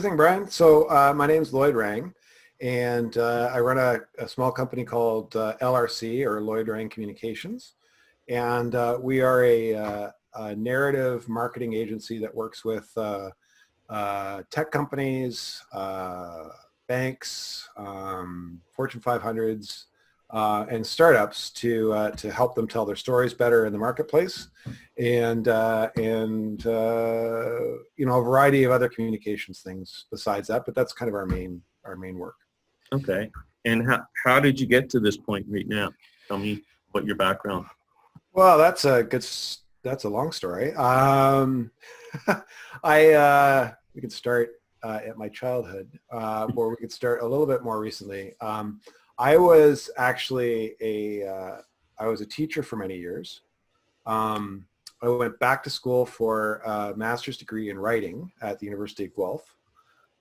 Sure thing, Brian. So my name's Lloyd Rang, and I run a small company called LRC, or Lloyd Rang Communications. And we are a narrative marketing agency that works with tech companies, banks, Fortune 500s, and startups to help them tell their stories better in the marketplace, and a variety of other communications things besides that. But that's kind of our main work. Okay. And how did you get to this point right now? Tell me what your background. Well, that's a long story. We could start at my childhood, or we could start a little bit more recently. I was actually I was a teacher for many years. I went back to school for a master's degree in writing at the University of Guelph.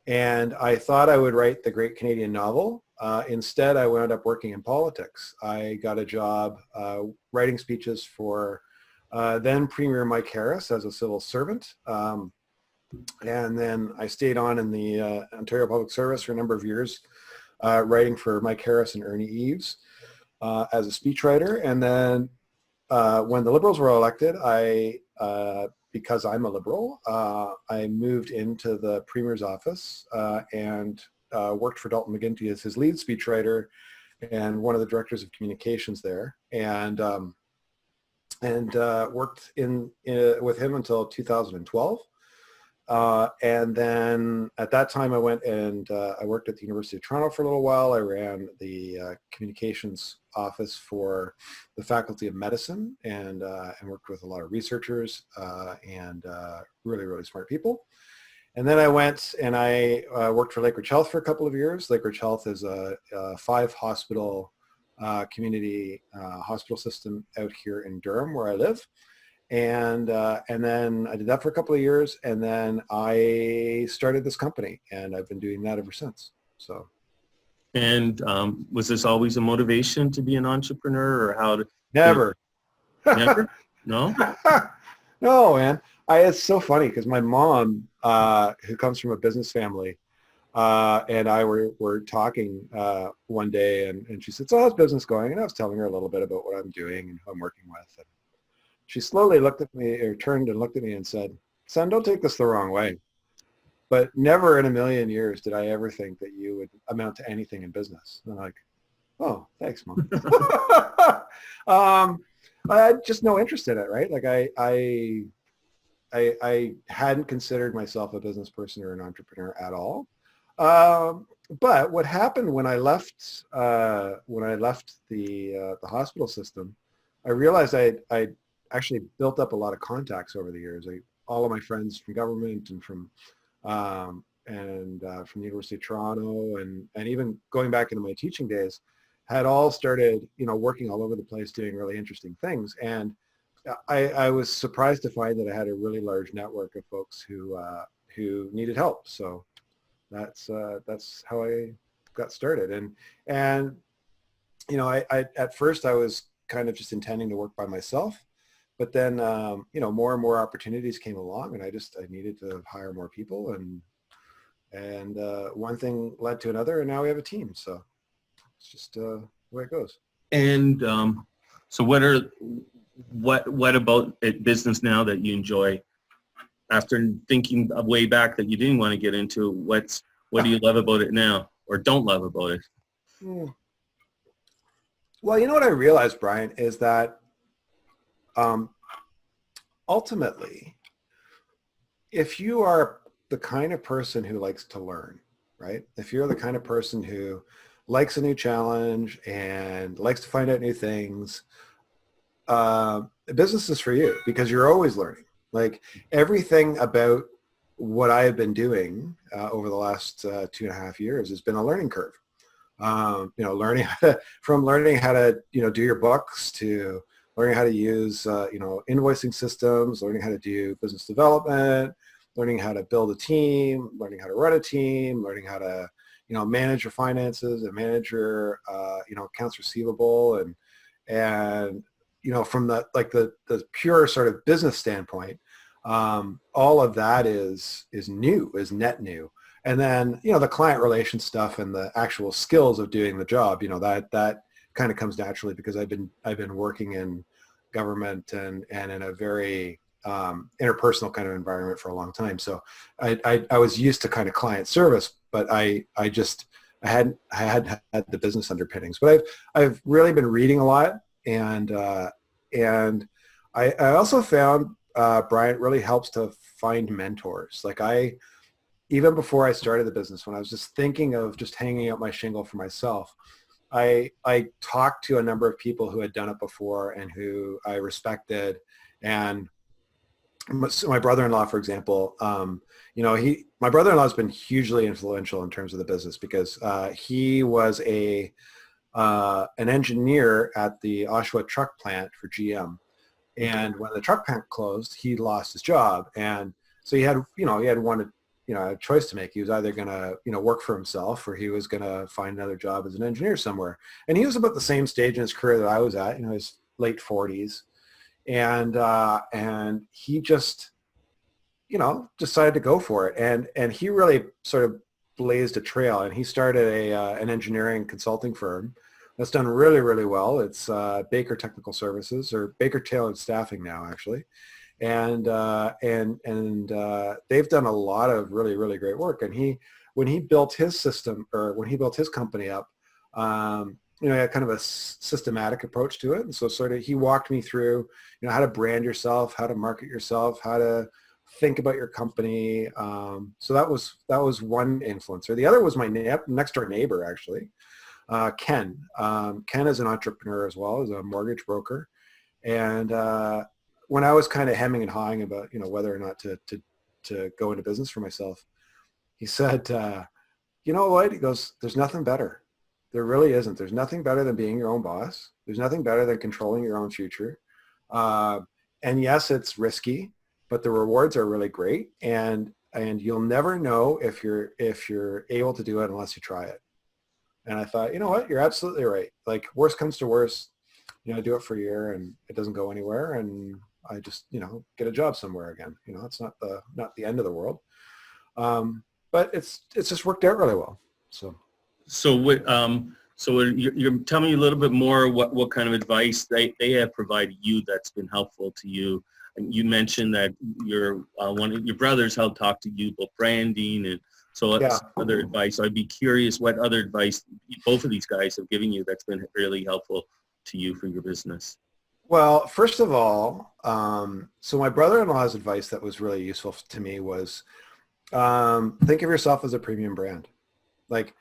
And I thought I would write the great Canadian novel. Instead, I wound up working in politics. I got a job writing speeches for then Premier Mike Harris as a civil servant. And then I stayed on in the Ontario Public Service for a number of years, writing for Mike Harris and Ernie Eves as a speechwriter. And then when the Liberals were elected, because I'm a Liberal, I moved into the Premier's office and worked for Dalton McGuinty as his lead speechwriter and one of the directors of communications there, and worked with him until 2012. And then at that time I went and I worked at the University of Toronto for a little while. I ran the communications office for the Faculty of Medicine, and worked with a lot of researchers and really, really smart people. And then I went and I worked for Lakeridge Health for a couple of years. Lakeridge Health is a 5-hospital community hospital system out here in Durham, where I live. And then I did that for a couple of years, and then I started this company, and I've been doing that ever since. So. And was this always a motivation to be an entrepreneur, or how to? Never. Never? No? No, man. It's so funny because my mom, who comes from a business family, and I were talking one day, and she said, "So how's business going?" And I was telling her a little bit about what I'm doing and who I'm working with. And she slowly looked at me, or turned and looked at me and said, "Son, don't take this the wrong way, but never in a million years did I ever think that you would amount to anything in business." And I'm like, "Oh, thanks, Mom." I had just no interest in it, right? Like I hadn't considered myself a business person or an entrepreneur at all. But what happened when I left the hospital system, I realized I actually built up a lot of contacts over the years. All of my friends from government and from the University of Toronto, and even going back into my teaching days, had all started, working all over the place, doing really interesting things. And I was surprised to find that I had a really large network of folks who needed help. So that's how I got started. And I at first I was kind of just intending to work by myself. But then, more and more opportunities came along, and I needed to hire more people, and one thing led to another, and now we have a team. So it's just the way it goes. And so what about business now that you enjoy? After thinking way back that you didn't want to get into, what do you love about it now, or don't love about it? Well, what I realized, Brian, is that ultimately, if you are the kind of person who likes to learn, right? If you're the kind of person who likes a new challenge and likes to find out new things, business is for you, because you're always learning. Like, everything about what I have been doing over the last 2.5 years has been a learning curve. Learning how to do your books, to learning how to use invoicing systems, learning how to do business development, learning how to build a team, learning how to run a team, learning how to manage your finances and manage your accounts receivable, and from the pure sort of business standpoint, all of that is new, is net new. And then, the client relation stuff and the actual skills of doing the job, that kind of comes naturally because I've been working in government and in a very interpersonal kind of environment for a long time. So I was used to kind of client service, but I had the business underpinnings. But I've really been reading a lot, and I also found Brian, it really helps to find mentors. Like even before I started the business, when I was just thinking of just hanging out my shingle for myself, I talked to a number of people who had done it before and who I respected. And my brother-in-law, for example, my brother-in-law has been hugely influential in terms of the business because he was an engineer at the Oshawa truck plant for GM. And when the truck plant closed, he lost his job. And so he had a choice to make. He was either going to, work for himself, or he was going to find another job as an engineer somewhere. And he was about the same stage in his career that I was at, his late 40s. And he just, decided to go for it. And he really sort of blazed a trail, and he started an engineering consulting firm that's done really, really well. It's Baker Technical Services, or Baker Tailored Staffing now, actually. And they've done a lot of really, really great work. And when he built his system, or when he built his company up, he had kind of a systematic approach to it. And so sort of he walked me through, how to brand yourself, how to market yourself, how to think about your company. So that was one influencer. The other was my next door neighbor, actually, Ken. Ken is an entrepreneur as well, as a mortgage broker. And when I was kind of hemming and hawing about, whether or not to go into business for myself, he said, Lloyd, he goes, there's nothing better. There really isn't. There's nothing better than being your own boss. There's nothing better than controlling your own future. And yes, it's risky, but the rewards are really great. And you'll never know if you're able to do it unless you try it. And I thought, you know what, you're absolutely right. Like, worst comes to worst, I do it for a year and it doesn't go anywhere, and I just, get a job somewhere again. It's not the end of the world. But it's just worked out really well. So what? So you're tell me a little bit more what kind of advice they have provided you that's been helpful to you. And you mentioned that one of your brothers helped talk to you about branding, and so other advice. I'd be curious what other advice both of these guys have given you that's been really helpful to you for your business. Well, first of all, so my brother-in-law's advice that was really useful to me was think of yourself as a premium brand. Like,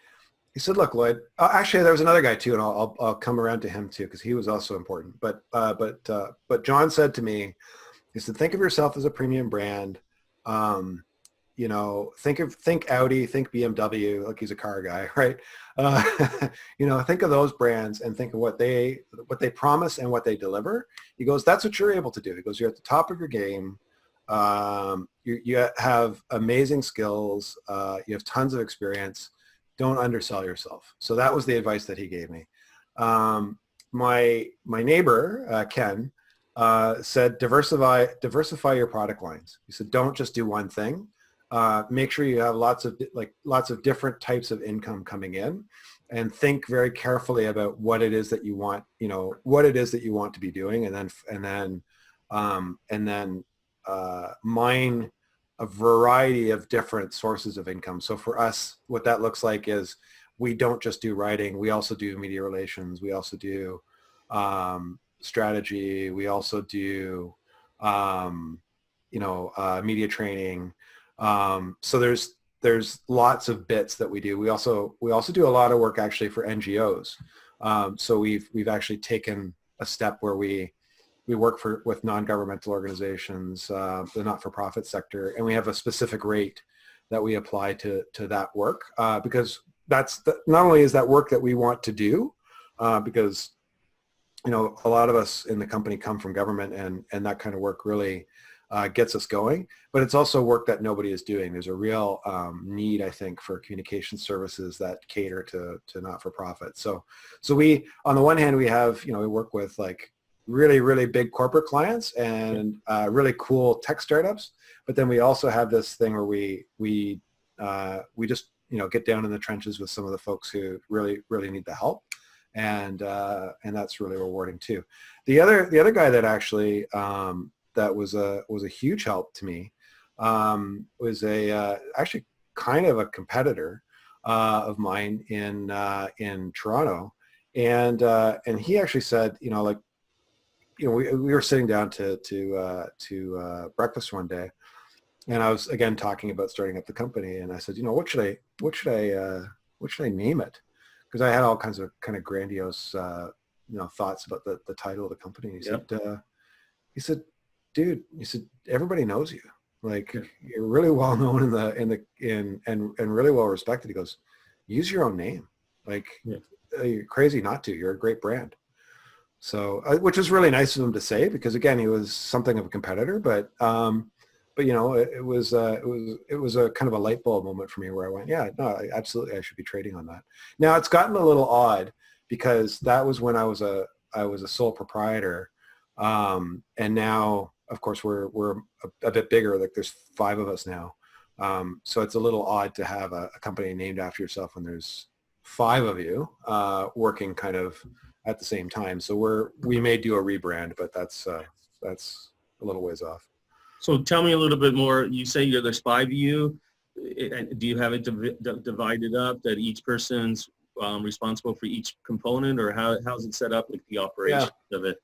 he said, look, Lloyd, actually there was another guy too, and I'll come around to him too, because he was also important. But John said to me, he said, think of yourself as a premium brand. Think Audi, think BMW, like he's a car guy, right? Think of those brands and think of what they promise and what they deliver. He goes, that's what you're able to do. He goes, you're at the top of your game. You have amazing skills. You have tons of experience. Don't undersell yourself. So that was the advice that he gave me. My neighbor, Ken, said diversify your product lines. He said, don't just do one thing. Make sure you have lots of different types of income coming in, and think very carefully about what it is that you want, what it is that you want to be doing, and then mine a variety of different sources of income. So for us, what that looks like is we don't just do writing. We also do media relations. We also do strategy. We also do, media training. So there's lots of bits that we do. We also do a lot of work actually for NGOs. So we've actually taken a step where we work with non-governmental organizations, the not-for-profit sector, and we have a specific rate that we apply to that work, because not only is that work that we want to do, because a lot of us in the company come from government, and that kind of work really gets us going, but it's also work that nobody is doing. There's a real need, I think, for communication services that cater to not-for-profit. So we, on the one hand, we have, we work with like really, really big corporate clients and really cool tech startups. But then we also have this thing where we just, get down in the trenches with some of the folks who really, really need the help. And that's really rewarding too. The other guy that actually, that was a huge help to me, was actually kind of a competitor, of mine in Toronto. And he actually said, we were sitting down to breakfast one day, and I was again talking about starting up the company, and I said, what should I name it? Because I had all kinds of kind of grandiose thoughts about the title of the company. He said, dude, everybody knows you. Like, you're really well known and really well respected. He goes, use your own name. Like, you're crazy not to. You're a great brand. So, which was really nice of him to say, because again, he was something of a competitor, but it was a kind of a light bulb moment for me where I went, absolutely, I should be trading on that. Now it's gotten a little odd because that was when I was a sole proprietor, and now of course we're a bit bigger. Like, there's 5 of us now, so it's a little odd to have a company named after yourself when there's 5 of you working kind of at the same time. So we may do a rebrand, but that's a little ways off. So tell me a little bit more. You say there's 5 of you. Do you have it divided up that each person's responsible for each component, or how's it set up with the operation of it?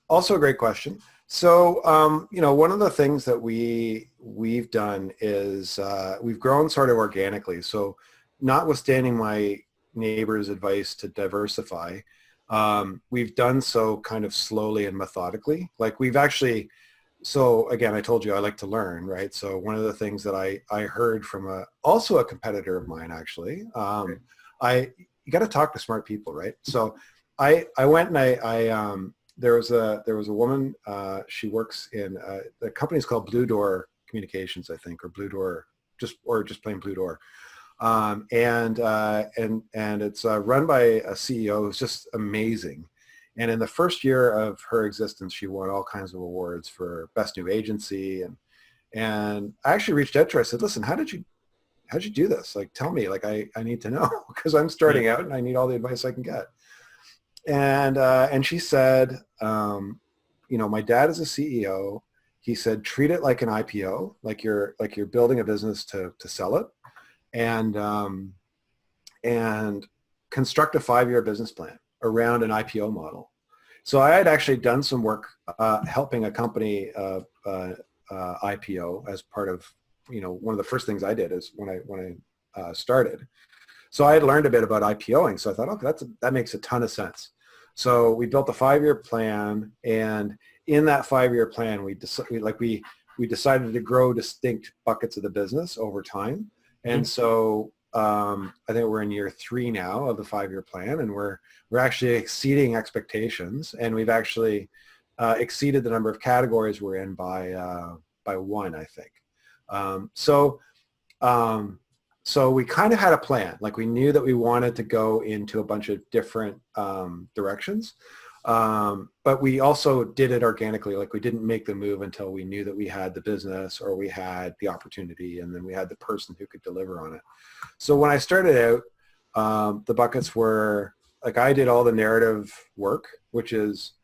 Also a great question. So, one of the things that we've done is we've grown sort of organically. So notwithstanding my neighbor's advice to diversify, we've done so kind of slowly and methodically. Like, we've actually, so again, I told you I like to learn, right? So one of the things that I heard from also a competitor of mine, actually, you got to talk to smart people, right? So I went and there was a woman, she works in, the company's called Blue Door Communications, I think, or Blue Door, just plain Blue Door. And it's run by a CEO who's just amazing. And in the first year of her existence, she won all kinds of awards for best new agency. And I actually reached out to her. I said, listen, how'd you do this? Like, tell me, like, I need to know, because I'm starting out and I need all the advice I can get. And she said, my dad is a CEO. He said, treat it like an IPO, like you're building a business to sell it, and construct a 5-year business plan around an IPO model. So I had actually done some work helping a company IPO as part of, one of the first things I did is when I started. So I had learned a bit about IPOing. So I thought, okay, that makes a ton of sense. So we built a 5-year plan, and in that 5-year plan, we decided to grow distinct buckets of the business over time. And so I think we're in year 3 now of the 5-year plan, and we're actually exceeding expectations, and we've actually exceeded the number of categories we're in by 1, I think. So we kind of had a plan. Like, we knew that we wanted to go into a bunch of different directions, but we also did it organically. Like, we didn't make the move until we knew that we had the business, or we had the opportunity, and then we had the person who could deliver on it. So when I started out, the buckets were, like, I did all the narrative work, which is,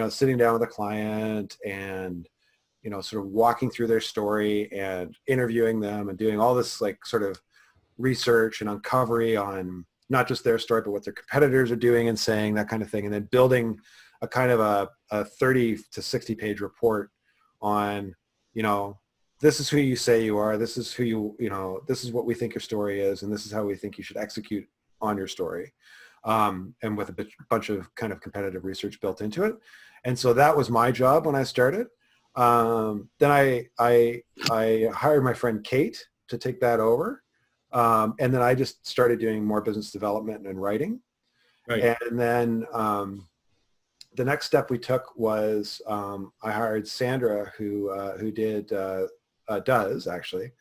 sitting down with a client and, sort of walking through their story and interviewing them and doing all this, like, sort of research and uncovery on not just their story, but what their competitors are doing and saying, that kind of thing. And then building a kind of a 30 to 60 page report on, this is who you say you are. This is who this is what we think your story is. And this is how we think you should execute on your story. And with a bunch of kind of competitive research built into it. And so that was my job when I started. Then I hired my friend Kate to take that over. And then I just started doing more business development and writing. Right. And then the next step we took was I hired Sandra, who does actually.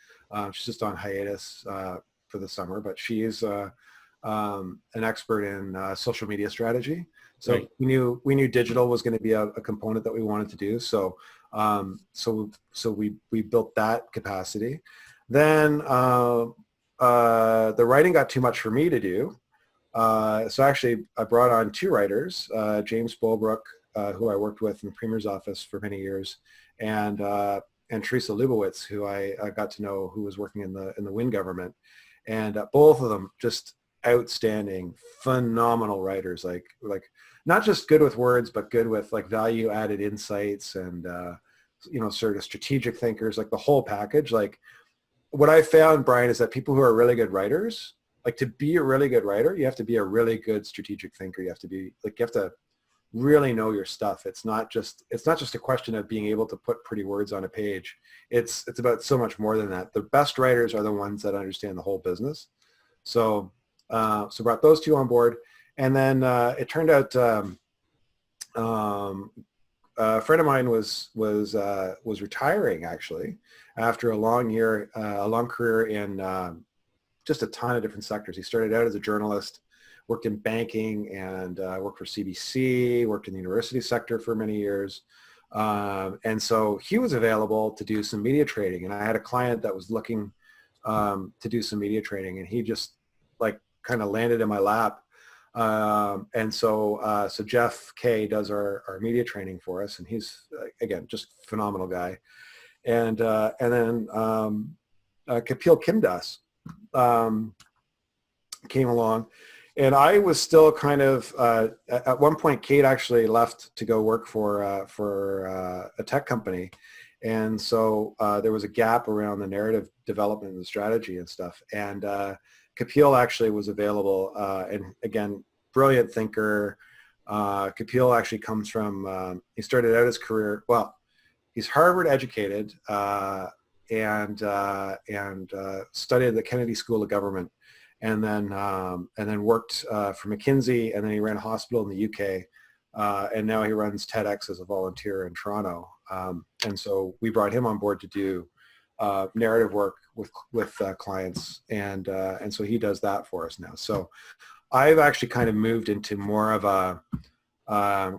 She's just on hiatus for the summer, but she's an expert in social media strategy. So Right. we knew digital was going to be a component that we wanted to do. So we built that capacity. Then the writing got too much for me to do. So actually, I brought on two writers, James Bolbrook, who I worked with in the Premier's office for many years, and Teresa Lubowitz, who I got to know, who was working in the Wynne government, and both of them just outstanding, phenomenal writers, like not just good with words, but good with like value added insights and sort of strategic thinkers, like the whole package. Like what I found, Brian, is that people who are really good writers, like to be a really good writer, you have to be a really good strategic thinker. You have to really know your stuff. It's not just a question of being able to put pretty words on a page. It's about so much more than that. The best writers are the ones that understand the whole business. So brought those two on board, and then it turned out a friend of mine was retiring actually after a long career in just a ton of different sectors. He started out as a journalist, worked in banking, and worked for CBC, worked in the university sector for many years. And so he was available to do some media trading. And I had a client that was looking to do some media trading, and he just like kind of landed in my lap. And so Jeff Kay does our media training for us, and he's, again, just phenomenal guy. And then Kapil Kimdas came along, and I was still kind of at one point. Kate actually left to go work for a tech company, and so there was a gap around the narrative development and the strategy and stuff. And Kapil actually was available, and again, brilliant thinker. Kapil actually comes from. He started out his career well. He's Harvard educated and studied at the Kennedy School of Government, and then worked for McKinsey, and then he ran a hospital in the UK, and now he runs TEDx as a volunteer in Toronto. And so we brought him on board to do narrative work with clients, and so he does that for us now. So I've actually kind of moved into more of a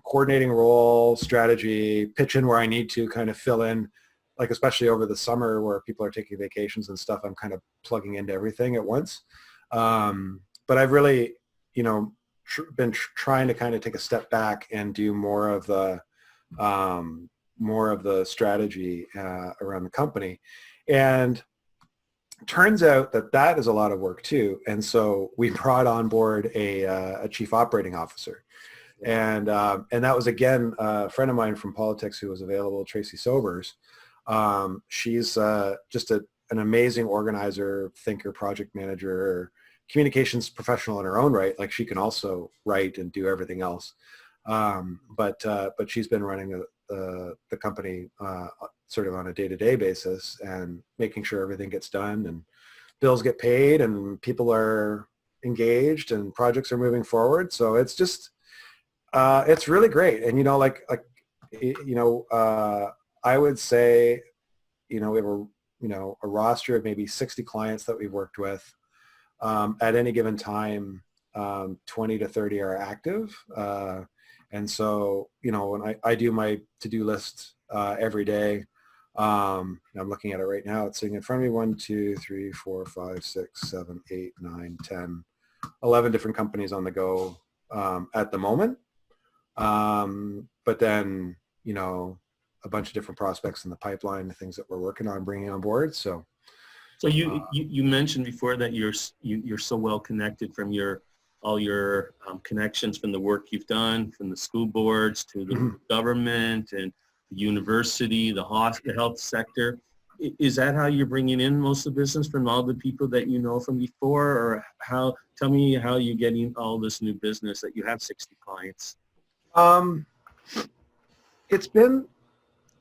coordinating role, strategy, pitch in where I need to, kind of fill in, like especially over the summer where people are taking vacations and stuff. I'm kind of plugging into everything at once. But I've really, been trying to kind of take a step back and do more of the strategy around the company. And turns out that is a lot of work too. And so we brought on board a chief operating officer. And that was, again, a friend of mine from politics who was available, Tracy Sobers. She's just an amazing organizer, thinker, project manager, communications professional in her own right. Like she can also write and do everything else. But she's been running the company sort of on a day-to-day basis and making sure everything gets done and bills get paid and people are engaged and projects are moving forward. So it's just, it's really great. And, I would say, we have a roster of maybe 60 clients that we've worked with. At any given time, 20 to 30 are active. And so, when I do my to-do list every day, I'm looking at it right now. It's sitting in front of me, 1, 2, 3, 4, 5, 6, 7, 8, 9, 10, 11 different companies on the go at the moment. But then, a bunch of different prospects in the pipeline, the things that we're working on bringing on board. So you mentioned before that you're so well connected from all your connections from the work you've done, from the school boards to the government and the university, the health sector. Is that how you're bringing in most of the business, from all the people that you know from before, or tell me how you're getting all this new business that you have 60 clients?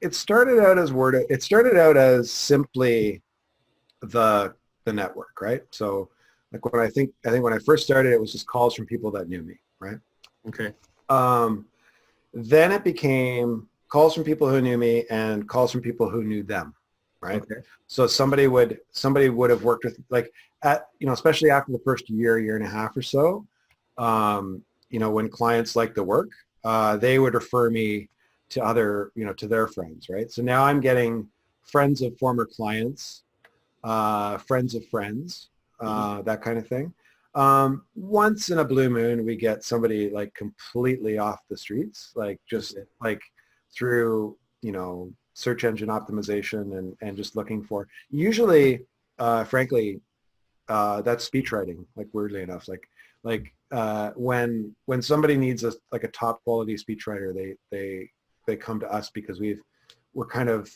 It started out as simply the network, right? So like I think when I first started, it was just calls from people that knew me, right? Okay. Then it became calls from people who knew me and calls from people who knew them, right? Okay. So somebody would have worked with, like, especially after the first year and a half or so, when clients like the work, they would refer me to other, to their friends, right? So now I'm getting friends of former clients, friends of friends, that kind of thing. Once in a blue moon, we get somebody like completely off the streets, like just like through, search engine optimization and just looking for, usually, frankly, that's speech writing, like weirdly enough, when somebody needs a top quality speech writer, they come to us because we're kind of,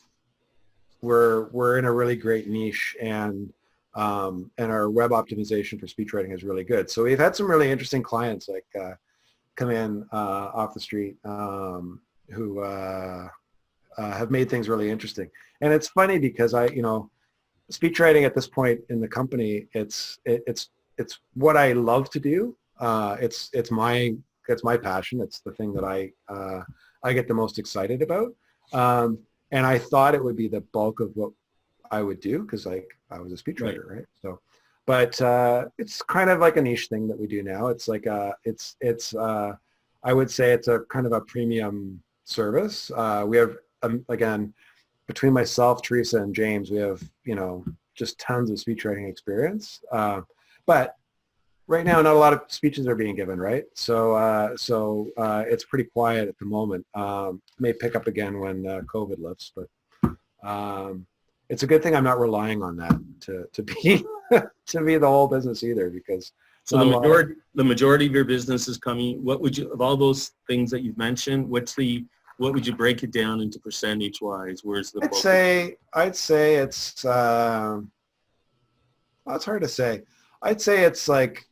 we're in a really great niche, and our web optimization for speech writing is really good. So we've had some really interesting clients like come in off the street, who have made things really interesting. And it's funny because speech writing at this point in the company, it's what I love to do. It's my passion. It's the thing that I get the most excited about. And I thought it would be the bulk of what I would do because I was a speechwriter, right? So, but it's kind of like a niche thing that we do now. It's like I would say it's a kind of a premium service. We have again, between myself, Teresa, and James, we have just tons of speechwriting experience. But right now, not a lot of speeches are being given, right? So it's pretty quiet at the moment. May pick up again when COVID lifts, but it's a good thing I'm not relying on that to be to be the whole business either, because so the majority of your business is coming. What would you, of all those things that you've mentioned, what would you break it down into percentage wise? Where's the? I'd say it's well, it's hard to say. I'd say it's like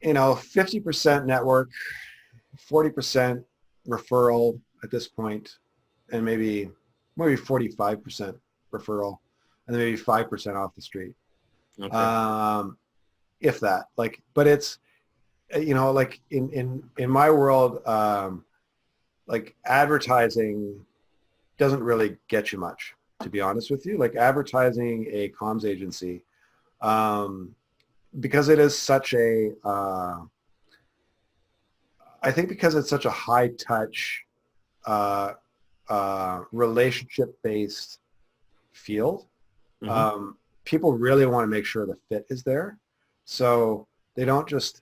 50% network, 40% referral at this point, and maybe 45% referral, and then maybe 5% off the street. Okay. If that, but it's, like in my world, like advertising doesn't really get you much, to be honest with you. Like advertising a comms agency, because it is such a, I think because it's such a high touch, relationship-based field, people really want to make sure the fit is there. So they don't just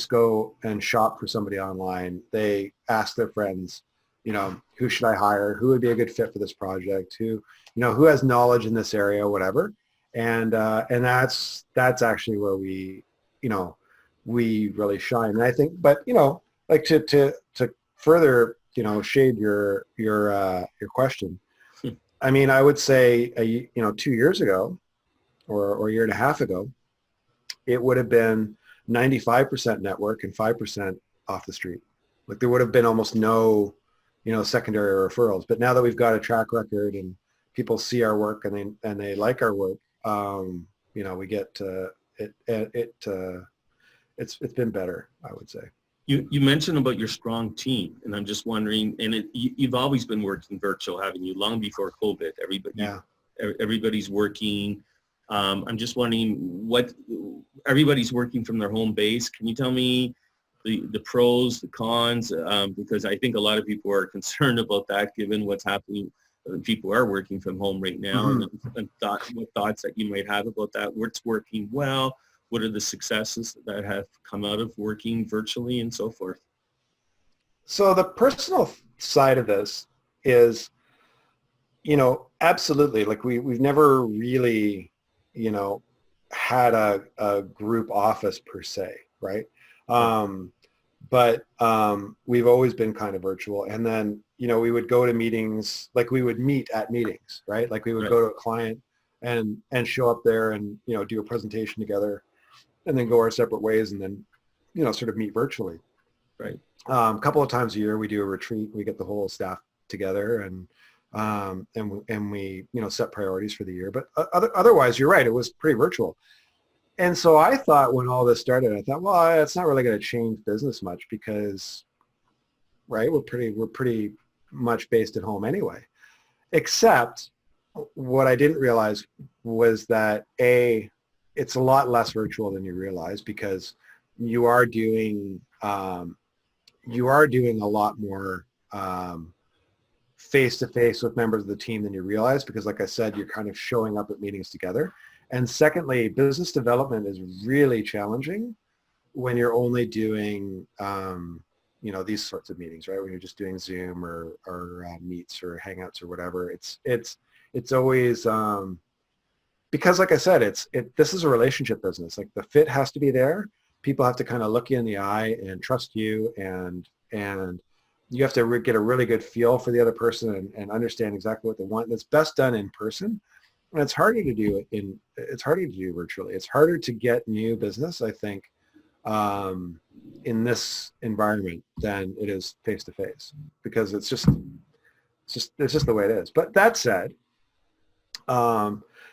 go and shop for somebody online. They ask their friends, who should I hire? Who would be a good fit for this project? Who has knowledge in this area, whatever. And that's actually where we really shine. And I think, but like to further, shade your question. I mean, I would say, 2 years ago or a year and a half ago, it would have been 95% network and 5% off the street. Like there would have been almost no, secondary referrals. But now that we've got a track record and people see our work and they like our work, we get it's been better, I would say. You mentioned about your strong team, and I'm just wondering, and you've always been working virtual, haven't you? Long before COVID, everybody's working. I'm just wondering what everybody's working from their home base. Can you tell me the pros, the cons? Because I think a lot of people are concerned about that, given what's happening. People are working from home right now, and what thoughts that you might have about that. What's working well? What are the successes that have come out of working virtually and so forth? So the personal side of this is, absolutely. Like we've never really, had a group office per se, right? But we've always been kind of virtual. And then, we would go to meetings, like we would meet at meetings, right? Like we would go to a client and show up there and, do a presentation together, and then go our separate ways, and then, sort of meet virtually. Right. A couple of times a year, we do a retreat. We get the whole staff together, and we, set priorities for the year. But otherwise, you're right. It was pretty virtual. And so I thought when all this started, I thought, well, it's not really going to change business much because, right, we're pretty much based at home anyway. Except what I didn't realize was that it's a lot less virtual than you realize, because you are doing a lot more face-to-face with members of the team than you realize, because like I said, you're kind of showing up at meetings together. And secondly, business development is really challenging when you're only doing these sorts of meetings, right? When you're just doing Zoom or Meets or Hangouts or whatever. It's always because, like I said, this is a relationship business. Like, the fit has to be there. People have to kind of look you in the eye and trust you, and you have to get a really good feel for the other person and understand exactly what they want. And it's best done in person, and it's harder to do virtually. It's harder to get new business, I think, in this environment than it is face to face, because it's just the way it is. But that said,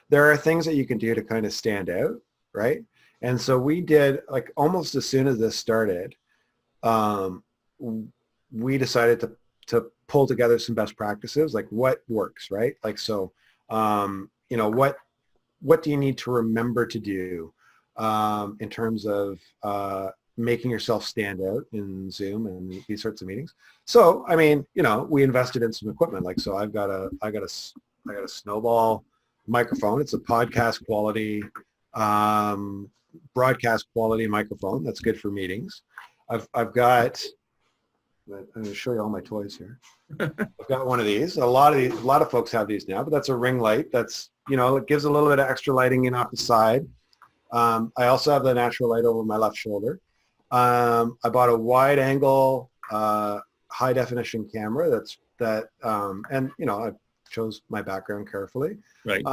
there are things that you can do to kind of stand out, right? And so we did, like, almost as soon as this started, we decided to pull together some best practices, like what works, right? Like, so, what do you need to remember to do in terms of making yourself stand out in Zoom and these sorts of meetings? So, I mean, we invested in some equipment. Like, so I got a Snowball microphone. It's a podcast quality, broadcast quality microphone that's good for meetings. I've got, I'm going to show you all my toys here. I've got one of these. A lot of folks have these now, but that's a ring light. That's, it gives a little bit of extra lighting in off the side. I also have the natural light over my left shoulder. I bought a wide angle, high definition camera and I chose my background carefully. Right.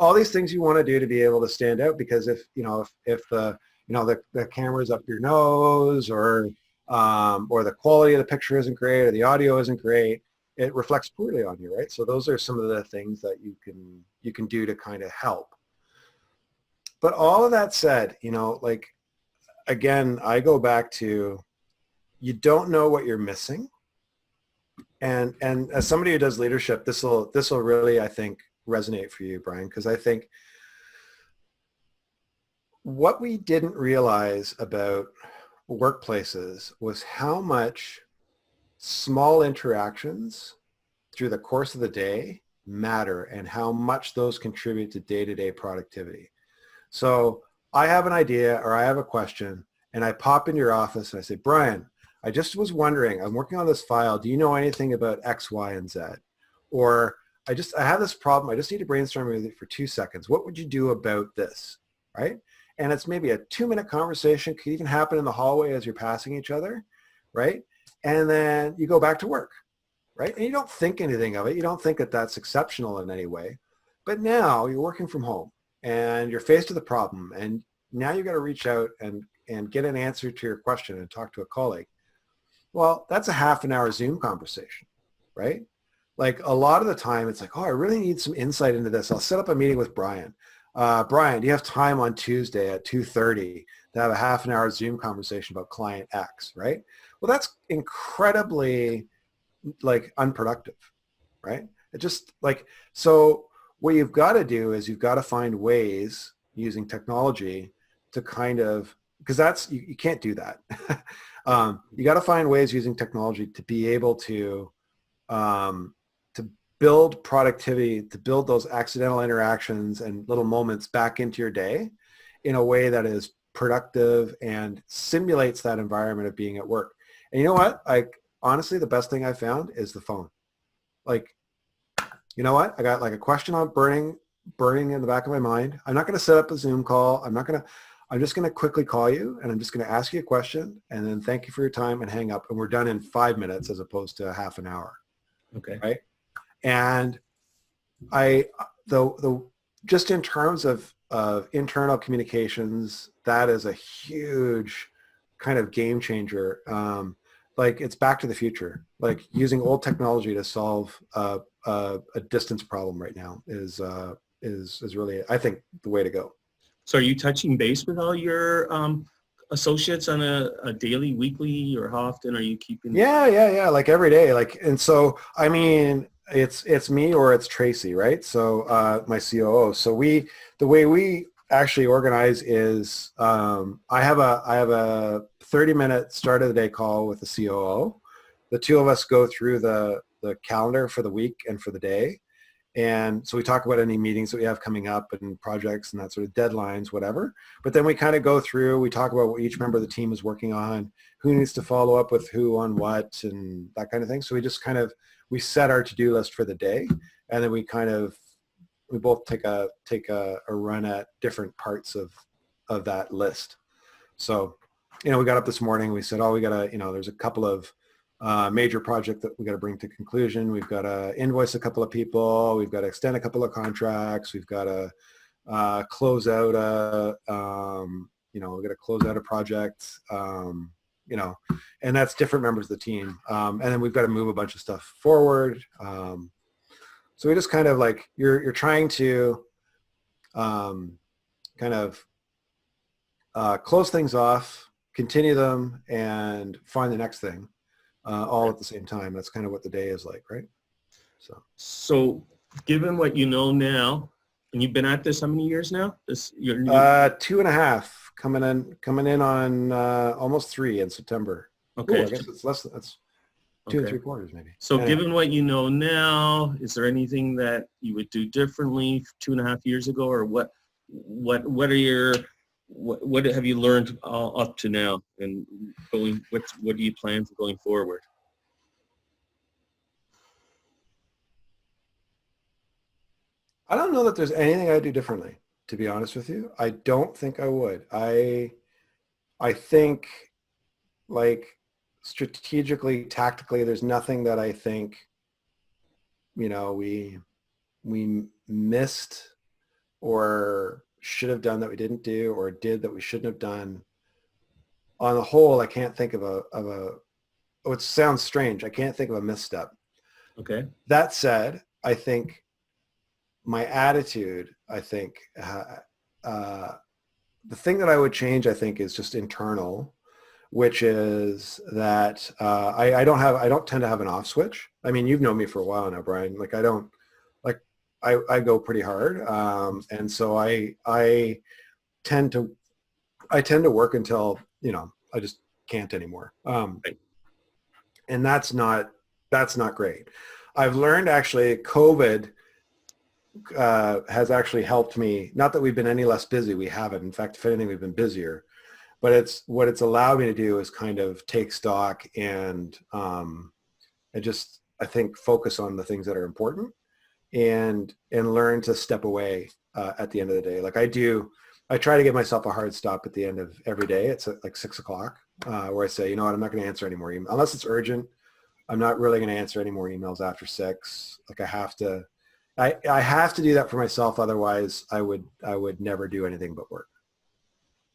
All these things you want to do to be able to stand out, because if the camera's up your nose, or the quality of the picture isn't great, or the audio isn't great, it reflects poorly on you, right? So those are some of the things that you can do to kind of help. But all of that said, like, again, I go back to, you don't know what you're missing. And as somebody who does leadership, this will really, I think, resonate for you, Brian, because I think what we didn't realize about workplaces was how much small interactions through the course of the day matter, and how much those contribute to day-to-day productivity. So I have an idea, or I have a question, and I pop in your office and I say, Brian, I just was wondering, I'm working on this file. Do you know anything about X, Y, and Z? Or I have this problem. I just need to brainstorm with you for 2 seconds. What would you do about this? Right? And it's maybe a 2-minute conversation. Could even happen in the hallway as you're passing each other. Right? And then you go back to work. Right? And you don't think anything of it. You don't think that that's exceptional in any way. But now you're working from home and you're faced with a problem. And now you've got to reach out and get an answer to your question and talk to a colleague. Well, that's a half an hour Zoom conversation, right? Like, a lot of the time it's like, oh, I really need some insight into this. I'll set up a meeting with Brian. Brian, do you have time on Tuesday at 2:30 to have a half an hour Zoom conversation about client X, right? Well, that's incredibly, like, unproductive, right? It just, like, so what you've got to do is you've got to find ways using technology to kind of, because that's, you can't do that. You got to find ways using technology to be able to build productivity, to build those accidental interactions and little moments back into your day in a way that is productive and simulates that environment of being at work. And you know what? Honestly, the best thing I found is the phone. Like, you know what? I got like a question on burning in the back of my mind. I'm not going to set up a Zoom call. I'm just going to quickly call you, and I'm just going to ask you a question, and then thank you for your time, and hang up. And we're done in 5 minutes as opposed to half an hour. Okay. Right. And just in terms of internal communications, that is a huge kind of game changer. Like, it's back to the future. Like, using old technology to solve a distance problem right now is really, I think, the way to go. So are you touching base with all your associates on a daily, weekly, or how often are you keeping? Yeah. Like, every day. Like, and so, I mean, it's me or it's Tracy, right? So my COO. So the way we actually organize is I have a 30-minute start of the day call with the COO. The two of us go through the calendar for the week and for the day. And so we talk about any meetings that we have coming up and projects and that sort of deadlines, whatever. But then we kind of go through, we talk about what each member of the team is working on, who needs to follow up with who on what and that kind of thing. So we just kind of, we set our to-do list for the day. And then we both take a run at different parts of that list. So, we got up this morning, we said, oh, we got to, there's a couple of major project that we got to bring to conclusion. We've got to invoice a couple of people. We've got to extend a couple of contracts. We've got to close out we've got to close out a project, and that's different members of the team. And then we've got to move a bunch of stuff forward. So we just kind of like, you're trying to kind of close things off, continue them, and find the next thing. All at the same time. That's kind of what the day is like, right? So given what you know now, and you've been at this how many years now? You're 2.5, coming in on almost 3 in September. Okay. Ooh, I guess it's less than that's 2 3/4 maybe. So given what you know now, is there anything that you would do differently 2.5 years ago, or what have you learned up to now, and what do you plan for going forward? I don't know that there's anything I'd do differently, to be honest with you. I don't think I would. I think, like, strategically, tactically, there's nothing that I think, we missed or should have done that we didn't do, or did that we shouldn't have done. On the whole, I can't think of it sounds strange, I can't think of a misstep. Okay. That said, I think my attitude, the thing that I would change, I think, is just internal, which is that I don't tend to have an off switch. I mean, you've known me for a while now, Brian. Like, I go pretty hard, and so I tend to work until I just can't anymore, and that's not great. I've learned, actually, COVID has actually helped me. Not that we've been any less busy, we haven't. In fact, if anything, we've been busier. But what it's allowed me to do is kind of take stock and I think focus on the things that are important, and learn to step away at the end of the day. Like I try to give myself a hard stop at the end of every day. It's at like 6 o'clock where I say, you know what, I'm not going to answer any more emails unless it's urgent. I'm not really going to answer any more emails after 6. Like, I have to do that for myself. Otherwise, I would never do anything but work.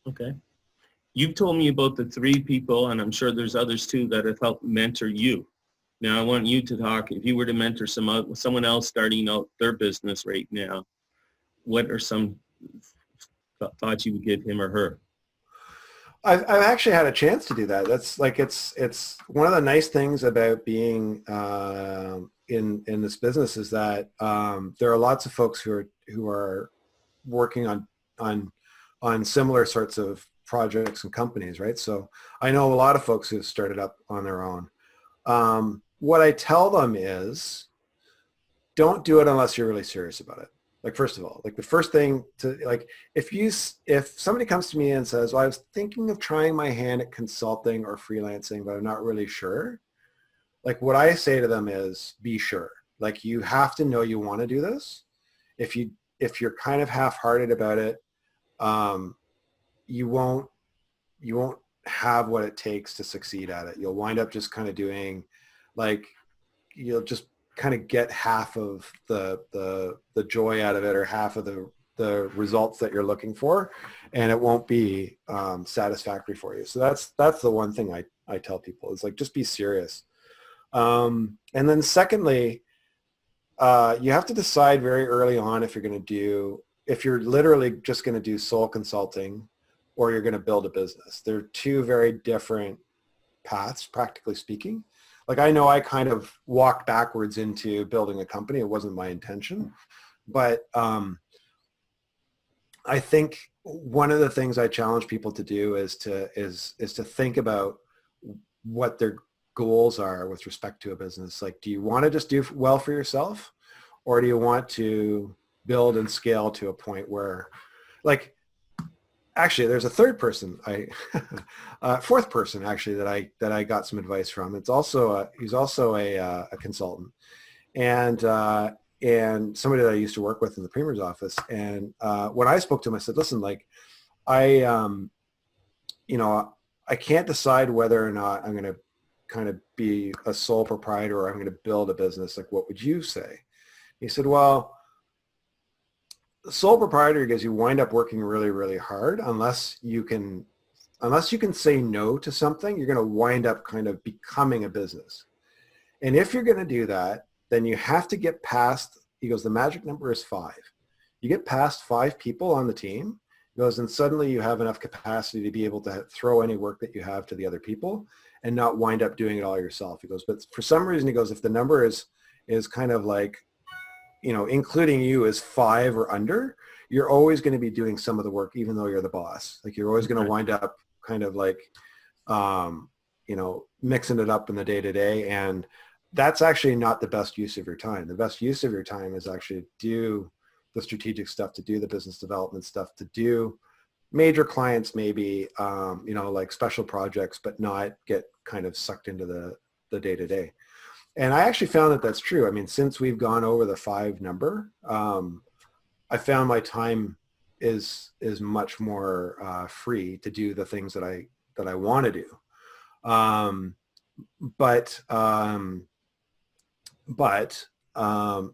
Okay. You've told me about the 3 people, and I'm sure there's others too, that have helped mentor you. Now, I want you to talk, if you were to mentor someone else starting out their business right now, what are some thoughts you would give him or her? I've actually had a chance to do that. That's like, it's one of the nice things about being in this business is that there are lots of folks who are working on similar sorts of projects and companies, right? So I know a lot of folks who have started up on their own. What I tell them is, don't do it unless you're really serious about it. Like, first of all, like, the first thing to, like, if somebody comes to me and says, well, I was thinking of trying my hand at consulting or freelancing, but I'm not really sure. Like, what I say to them is, be sure. Like, you have to know you want to do this. If you're kind of half-hearted about it, you won't have what it takes to succeed at it. You'll wind up just kind of doing, like, you'll just kind of get half of the joy out of it, or half of the results that you're looking for, and it won't be satisfactory for you. So that's the one thing I tell people is, like, just be serious. And then secondly, you have to decide very early on if you're literally just going to do soul consulting, or you're going to build a business. They're 2 very different paths, practically speaking. like, I know I kind of walked backwards into building a company. It wasn't my intention, but I think one of the things I challenge people to do is to think about what their goals are with respect to a business. Like, do you want to just do well for yourself, or do you want to build and scale to a point where, like, actually, there's a third person, fourth person actually that I got some advice from. It's also he's also a consultant, and somebody that I used to work with in the Premier's office. And when I spoke to him, I said, listen, like, I can't decide whether or not I'm going to kind of be a sole proprietor or I'm going to build a business. Like, what would you say? He said, well, sole proprietor, because you wind up working really, really hard unless you can say no to something. You're going to wind up kind of becoming a business. And if you're going to do that, then you have to get past, he goes, the magic number is 5. You get past 5 people on the team, he goes, and suddenly you have enough capacity to be able to throw any work that you have to the other people and not wind up doing it all yourself. He goes, but for some reason, he goes, if the number is kind of like, including you is 5 or under, you're always going to be doing some of the work, even though you're the boss. Like, you're always going to wind up kind of like, mixing it up in the day-to-day. And that's actually not the best use of your time. The best use of your time is actually to do the strategic stuff, to do the business development stuff, to do major clients, maybe, like special projects, but not get kind of sucked into the day-to-day. And I actually found that that's true. I mean, since we've gone over the 5 number, I found my time is much more free to do the things that I want to do. But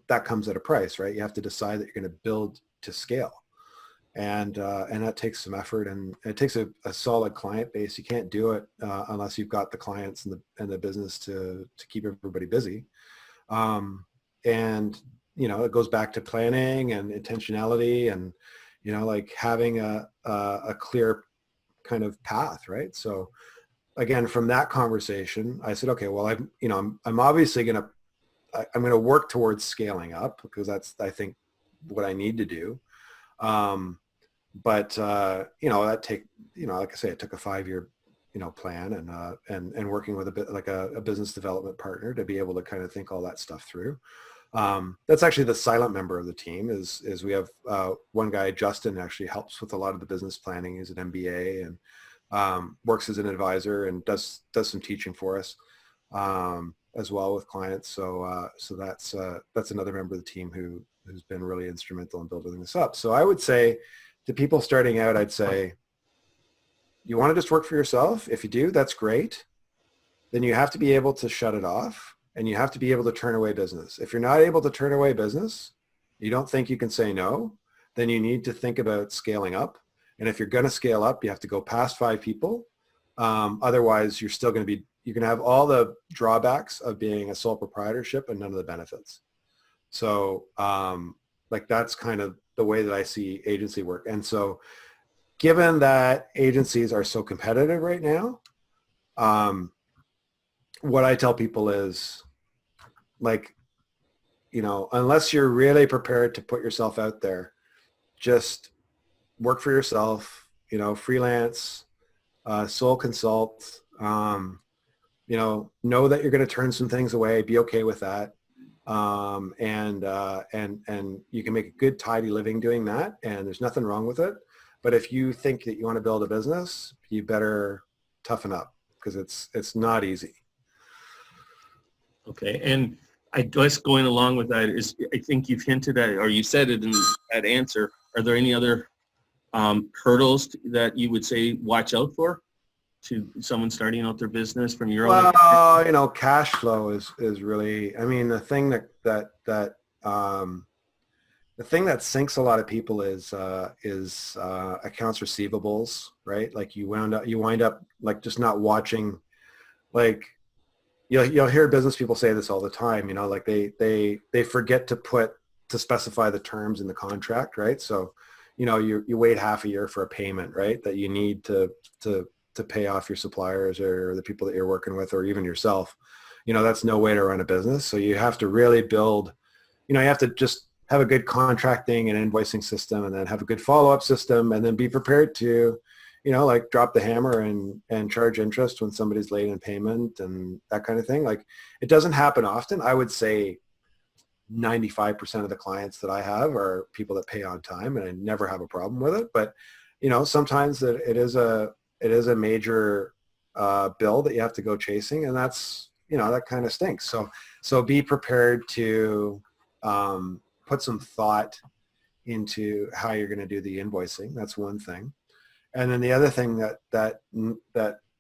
that comes at a price, right? You have to decide that you're going to build to scale. And that takes some effort, and it takes a solid client base. You can't do it unless you've got the clients and the business to keep everybody busy. And it goes back to planning and intentionality, and like having a clear kind of path, right? So again, from that conversation, I said, okay, well, I'm obviously going to work towards scaling up, because that's, I think, what I need to do. But that like I say, it took a 5-year, plan, and working with a bit like a business development partner to be able to kind of think all that stuff through. That's actually the silent member of the team. Is we have one guy, Justin, actually helps with a lot of the business planning. He's an MBA and works as an advisor and does some teaching for us as well with clients. So that's another member of the team who's been really instrumental in building this up. So I would say, to people starting out, I'd say, you want to just work for yourself? If you do, that's great. Then you have to be able to shut it off, and you have to be able to turn away business. If you're not able to turn away business, you don't think you can say no, then you need to think about scaling up. And if you're going to scale up, you have to go past 5 people. Otherwise, you're still going to you can have all the drawbacks of being a sole proprietorship and none of the benefits. So that's kind of the way that I see agency work. And so given that agencies are so competitive right now, what I tell people is, unless you're really prepared to put yourself out there, just work for yourself, freelance, sole consult, know that you're going to turn some things away, be okay with that. And you can make a good, tidy living doing that, and there's nothing wrong with it. But if you think that you want to build a business, you better toughen up, because it's not easy. Okay, and I guess going along with that is, I think you've hinted at, or you said it in that answer, are there any other hurdles that you would say watch out for to someone starting out their business from your own? Well, cash flow is really, I mean, the thing that the thing that sinks a lot of people is accounts receivables, right? Like you wind up like just not watching, like you'll hear business people say this all the time, like they forget to specify the terms in the contract, right? So, you wait half a year for a payment, right? That you need to pay off your suppliers or the people that you're working with, or even yourself. that's no way to run a business. So you have to really build, you have to just have a good contracting and invoicing system, and then have a good follow-up system, and then be prepared to, like drop the hammer and charge interest when somebody's late in payment and that kind of thing. Like, it doesn't happen often. I would say 95% of the clients that I have are people that pay on time, and I never have a problem with it. But, sometimes it is a major bill that you have to go chasing, and that's, that kind of stinks. So be prepared to put some thought into how you're going to do the invoicing. That's one thing. And then the other thing that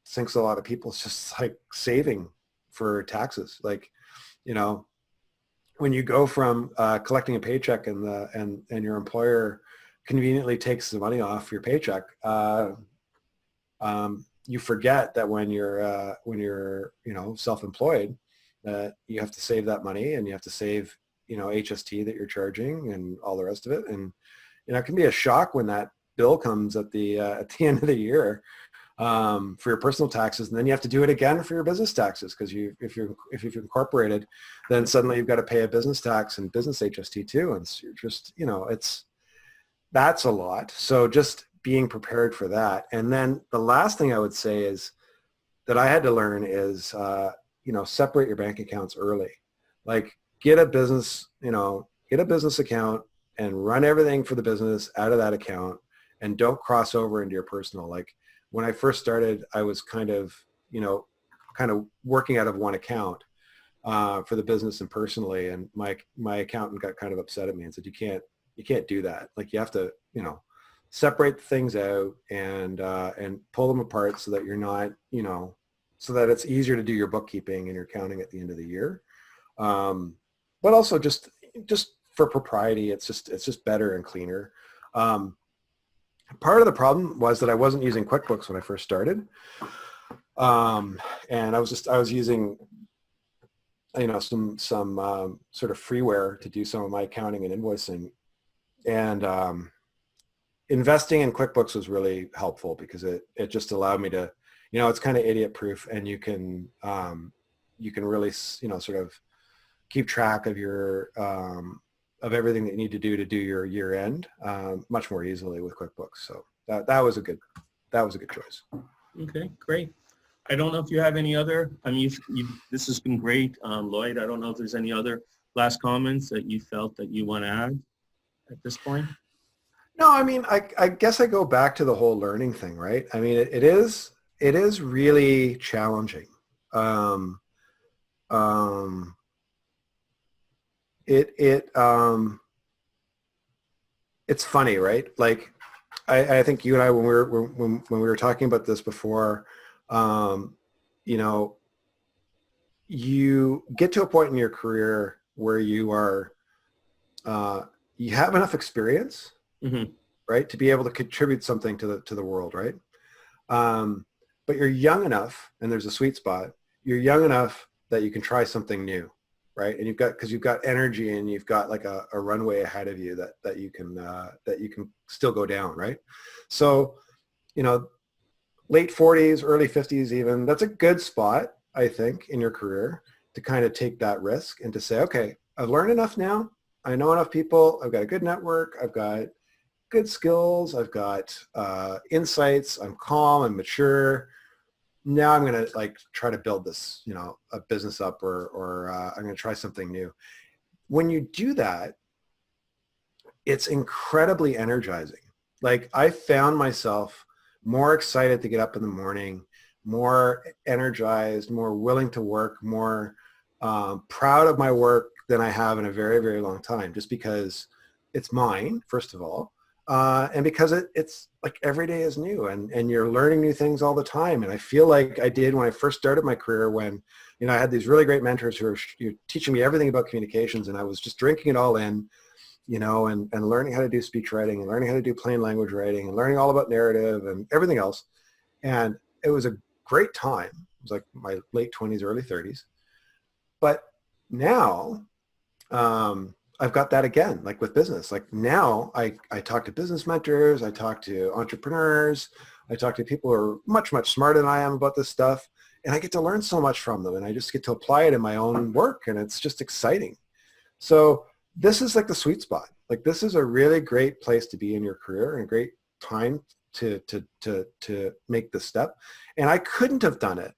sinks a lot of people is just like saving for taxes. Like, when you go from collecting a paycheck and your employer conveniently takes the money off your paycheck, you forget that when you're self-employed, that you have to save that money, and you have to save HST that you're charging and all the rest of it. And it can be a shock when that bill comes at the end of the year for your personal taxes, and then you have to do it again for your business taxes, because if you've incorporated, then suddenly you've got to pay a business tax and business HST too, and you're just that's a lot. So just being prepared for that. And then the last thing I would say is that I had to learn is separate your bank accounts early. Like, get a business account and run everything for the business out of that account, and don't cross over into your personal. Like, when I first started, I was kind of working out of one account for the business and personally, and my accountant got kind of upset at me and said, you can't do that. Like, you have to, separate things out and pull them apart so that you're not, so that it's easier to do your bookkeeping and your accounting at the end of the year. But also just for propriety, it's just better and cleaner. Part of the problem was that I wasn't using QuickBooks when I first started. And I was using, some sort of freeware to do some of my accounting and invoicing. And investing in QuickBooks was really helpful, because it just allowed me to, it's kind of idiot proof, and you can really, sort of keep track of your, of everything that you need to do your year end much more easily with QuickBooks. So that was a good choice. Okay, great. I don't know if you have any other, this has been great, Lloyd. I don't know if there's any other last comments that you felt that you want to add at this point. No, I guess I go back to the whole learning thing, right? It is really challenging. It's funny, right? Like, I think you and I, when we were talking about this before, you get to a point in your career where you are, you have enough experience, mm-hmm. right, to be able to contribute something to the world, right? But you're young enough, and there's a sweet spot. You're young enough that you can try something new, right? And you've got energy, and you've got like a runway ahead of you that you can still go down, right? So, late 40s, early 50s even, that's a good spot, I think, in your career to kind of take that risk and to say, okay, I've learned enough now. I know enough people. I've got a good network. I've got good skills. I've got insights. I'm calm. I'm mature. Now I'm going to try to build this, a business up, or I'm going to try something new. When you do that, it's incredibly energizing. Like, I found myself more excited to get up in the morning, more energized, more willing to work, more proud of my work than I have in a very, very long time, just because it's mine, first of all. And because it's like every day is new, and you're learning new things all the time. And I feel like I did when I first started my career, when, I had these really great mentors who were teaching me everything about communications, and I was just drinking it all in, and learning how to do speech writing, and learning how to do plain language writing, and learning all about narrative and everything else. And it was a great time. It was like my late 20s, early 30s. But now, I've got that again, like with business. Like, now I talk to business mentors, I talk to entrepreneurs, I talk to people who are much, much smarter than I am about this stuff. and I get to learn so much from them, and I just get to apply it in my own work, and it's just exciting. So this is like the sweet spot. Like this is a really great place to be in your career and a great time to make the step. And I couldn't have done it,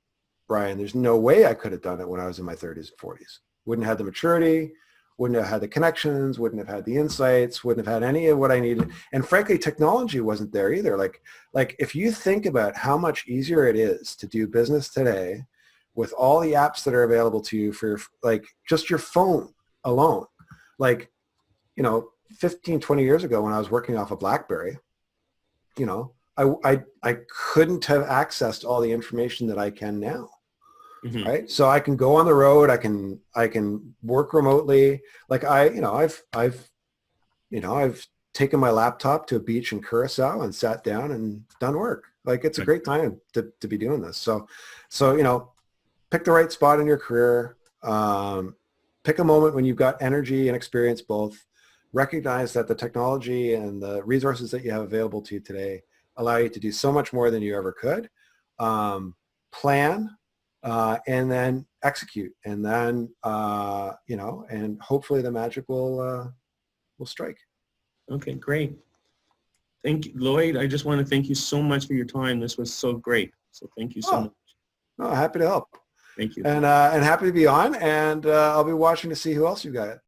Brian. There's no way I could have done it when I was in my 30s and 40s. Wouldn't have had the maturity, wouldn't have had the connections, wouldn't have had the insights, wouldn't have had any of what I needed. And frankly, technology wasn't there either. Like if you think about how much easier it is to do business today with all the apps that are available to you for like just your phone alone, like, 15, 20 years ago when I was working off a BlackBerry, I couldn't have accessed all the information that I can now. Mm-hmm. Right. So I can go on the road. I can work remotely. Like I've taken my laptop to a beach in Curacao and sat down and done work. Like it's a great time to be doing this. So, pick the right spot in your career. Pick a moment when you've got energy and experience both. Recognize that the technology and the resources that you have available to you today allow you to do so much more than you ever could. Plan. And then execute, and then and hopefully the magic will strike. Okay, great. Thank you, Lloyd. I just want to thank you so much for your time. This was so great. So thank you so much. Oh, happy to help. Thank you. And happy to be on. And I'll be watching to see who else you got